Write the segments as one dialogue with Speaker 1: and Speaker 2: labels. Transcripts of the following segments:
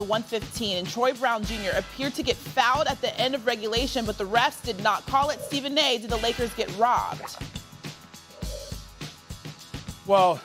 Speaker 1: 115, and Troy Brown Jr. appeared to get fouled at the end of regulation, but the refs did not call it. Stephen A., did the Lakers get robbed?
Speaker 2: Well,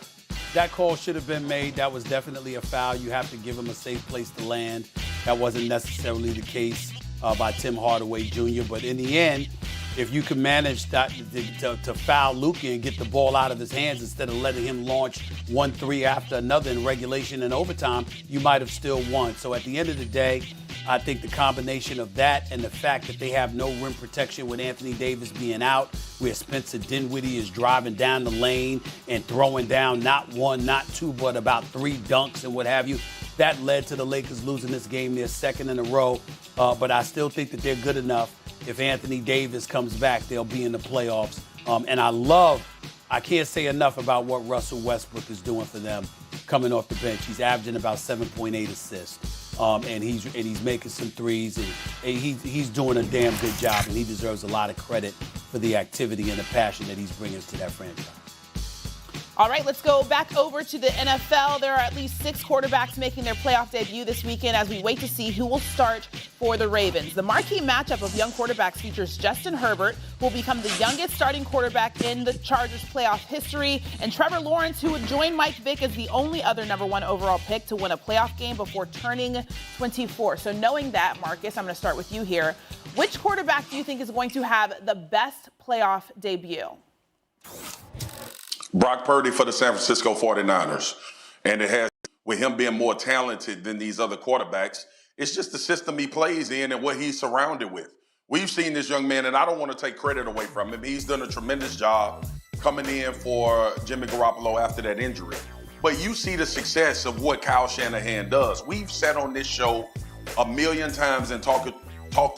Speaker 2: that call should have been made. That was definitely a foul. You have to give him a safe place to land. That wasn't necessarily the case by Tim Hardaway Jr. But in the end, if you can manage that, to foul Luka and get the ball out of his hands instead of letting him launch 1-3 after another in regulation and overtime, you might have still won. So at the end of the day, I think the combination of that and the fact that they have no rim protection with Anthony Davis being out, where Spencer Dinwiddie is driving down the lane and throwing down not one, not two, but about 3 dunks and what have you, that led to the Lakers losing this game, their second in a row. But I still think that they're good enough. If Anthony Davis comes back, they'll be in the playoffs. And I can't say enough about what Russell Westbrook is doing for them coming off the bench. He's averaging about 7.8 assists. And he's making some threes, and he's doing a damn good job, and he deserves a lot of credit for the activity and the passion that he's bringing to that franchise.
Speaker 1: All right, let's go back over to the NFL. There are at least 6 quarterbacks making their playoff debut this weekend as we wait to see who will start for the Ravens. The marquee matchup of young quarterbacks features Justin Herbert, who will become the youngest starting quarterback in the Chargers' playoff history, and Trevor Lawrence, who would join Mike Vick as the only other number 1 overall pick to win a playoff game before turning 24. So knowing that, Marcus, I'm going to start with you here. Which quarterback do you think is going to have the best playoff debut?
Speaker 3: Brock Purdy for the San Francisco 49ers. And it has, with him being more talented than these other quarterbacks, it's just the system he plays in and what he's surrounded with. We've seen this young man, and I don't want to take credit away from him. He's done a tremendous job coming in for Jimmy Garoppolo after that injury. But you see the success of what Kyle Shanahan does. We've sat on this show a million times and talked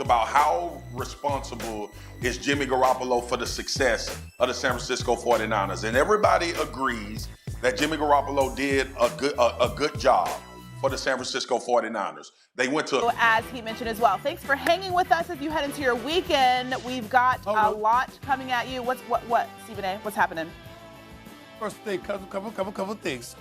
Speaker 3: about how responsible is Jimmy Garoppolo for the success of the San Francisco 49ers. And everybody agrees that Jimmy Garoppolo did a good job for the San Francisco 49ers. They went to...
Speaker 1: As he mentioned as well. Thanks for hanging with us as you head into your weekend. We've got a lot coming at you. What, Stephen A., what's happening?
Speaker 2: First thing, couple things.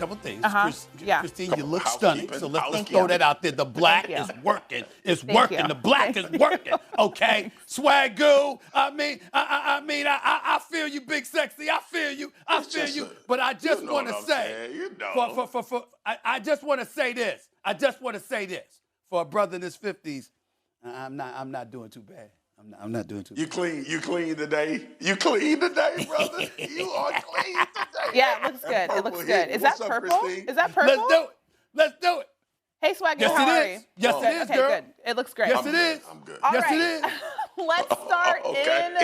Speaker 2: Christine, you look stunning. So let's throw that out there. The black is working. It's working. The black is working. Okay, Swagoo. I feel you, Big Sexy. I feel you. But I just want to say, I just want to say this. For a brother in his 50s, I'm not doing too bad. I'm not doing too bad.
Speaker 3: You clean today? You clean today, brother? You are clean today.
Speaker 1: Yeah, it looks good. It looks good. Is that purple? Is that purple?
Speaker 2: Let's do it.
Speaker 1: Hey, Swagger, how are you?
Speaker 2: Yes, it is,
Speaker 1: okay,
Speaker 2: girl.
Speaker 1: Good. It looks great.
Speaker 2: Yes, it is.
Speaker 3: I'm good.
Speaker 1: All
Speaker 2: yes,
Speaker 1: right.
Speaker 2: it is.
Speaker 1: Let's start in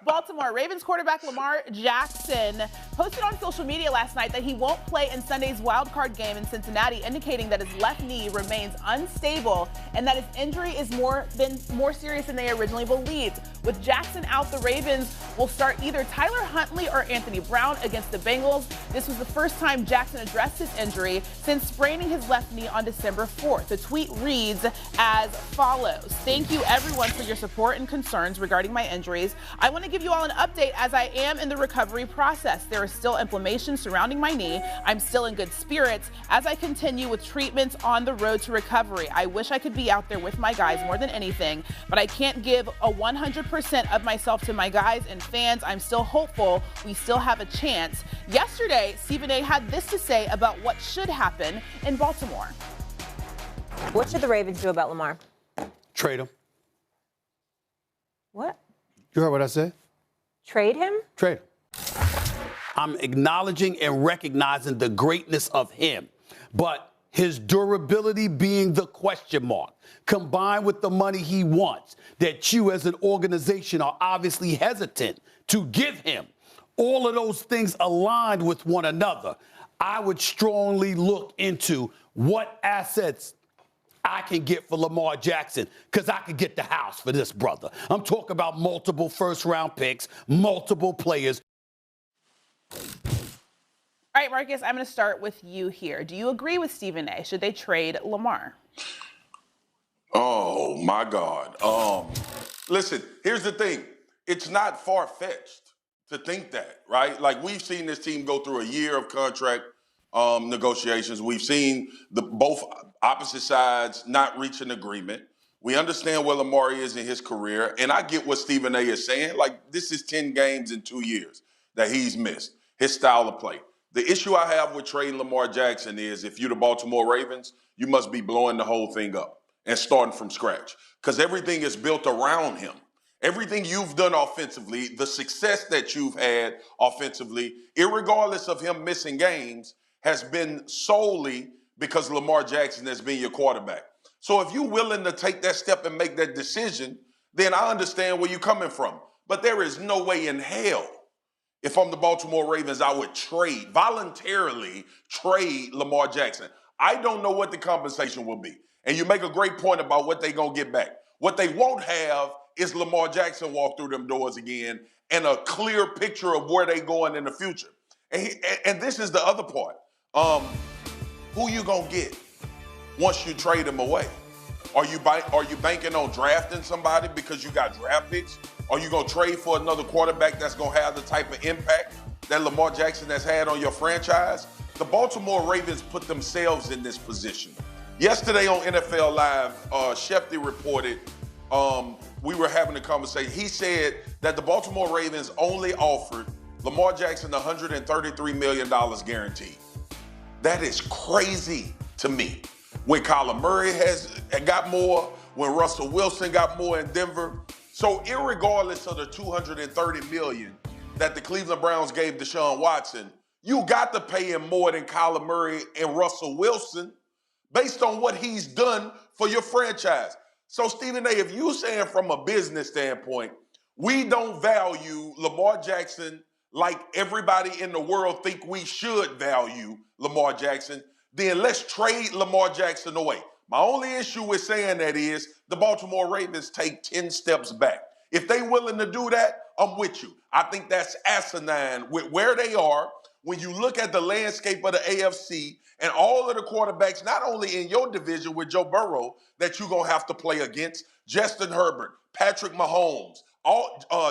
Speaker 1: Baltimore. Ravens quarterback Lamar Jackson posted on social media last night that he won't play in Sunday's wildcard game in Cincinnati, indicating that his left knee remains unstable and that his injury is more serious than they originally believed. With Jackson out, the Ravens will start either Tyler Huntley or Anthony Brown against the Bengals. This was the first time Jackson addressed his injury since spraining his left knee on December 4th. The tweet reads as follows: "Thank you everyone for your support and concerns regarding my injuries. I want to give you all an update as I am in the recovery process. There is still inflammation surrounding my knee. I'm still in good spirits as I continue with treatments on the road to recovery. I wish I could be out there with my guys more than anything, but I can't give a 100% of myself to my guys and fans. I'm still hopeful we still have a chance." Yesterday, Stephen A. had this to say about what should happen in Baltimore.
Speaker 4: What should the Ravens do about Lamar?
Speaker 2: Trade him.
Speaker 4: What?
Speaker 2: You heard what I said?
Speaker 4: Trade him?
Speaker 2: Trade him. I'm acknowledging and recognizing the greatness of him, but his durability being the question mark, combined with the money he wants, that you as an organization are obviously hesitant to give him, all of those things aligned with one another, I would strongly look into what assets I can get for Lamar Jackson, because I could get the house for this brother. I'm talking about multiple first-round picks, multiple players.
Speaker 1: All right, Marcus, I'm going to start with you here. Do you agree with Stephen A? Should they trade Lamar?
Speaker 3: Oh, my God. Listen, here's the thing. It's not far-fetched to think that, right? Like, we've seen this team go through a year of contract negotiations. We've seen both opposite sides not reach an agreement. We understand where Lamar is in his career, and I get what Stephen A. is saying. Like, this is 10 games in 2 years that he's missed, his style of play. The issue I have with trading Lamar Jackson is if you're the Baltimore Ravens, you must be blowing the whole thing up and starting from scratch because everything is built around him. Everything you've done offensively, the success that you've had offensively, irregardless of him missing games, has been solely because Lamar Jackson has been your quarterback. So if you're willing to take that step and make that decision, then I understand where you're coming from. But there is no way in hell, if I'm the Baltimore Ravens, I would voluntarily trade Lamar Jackson. I don't know what the compensation will be. And you make a great point about what they're going to get back. What they won't have is Lamar Jackson walk through them doors again and a clear picture of where they're going in the future. And this is the other part. Who you going to get once you trade him away? Are you banking on drafting somebody because you got draft picks? Are you going to trade for another quarterback that's going to have the type of impact that Lamar Jackson has had on your franchise? The Baltimore Ravens put themselves in this position. Yesterday on NFL Live, Shefty reported we were having a conversation. He said that the Baltimore Ravens only offered Lamar Jackson $133 million guaranteed. That is crazy to me. When Kyler Murray has got more, when Russell Wilson got more in Denver. So irregardless of the $230 million that the Cleveland Browns gave Deshaun Watson, you got to pay him more than Kyler Murray and Russell Wilson based on what he's done for your franchise. So Stephen A., if you're saying from a business standpoint, we don't value Lamar Jackson like everybody in the world think we should value Lamar Jackson, then let's trade Lamar Jackson away. My only issue with saying that is the Baltimore Ravens take 10 steps back. If they willing to do that, I'm with you. I think that's asinine with where they are. When you look at the landscape of the AFC and all of the quarterbacks, not only in your division with Joe Burrow that you're going to have to play against, Justin Herbert, Patrick Mahomes,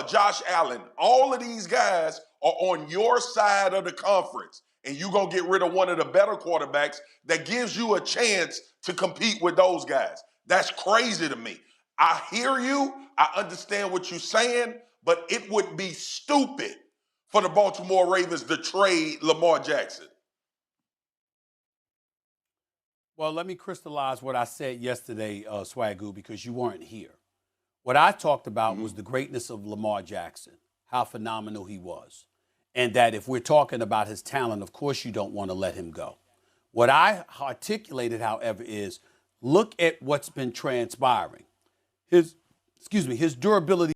Speaker 3: Josh Allen, all of these guys are on your side of the conference. And you're going to get rid of one of the better quarterbacks that gives you a chance to compete with those guys. That's crazy to me. I hear you. I understand what you're saying, but it would be stupid for the Baltimore Ravens to trade Lamar Jackson.
Speaker 2: Well, let me crystallize what I said yesterday, Swagoo, because you weren't here. What I talked about was the greatness of Lamar Jackson, how phenomenal he was. And that if we're talking about his talent, of course you don't want to let him go. What I articulated, however, is look at what's been transpiring. His durability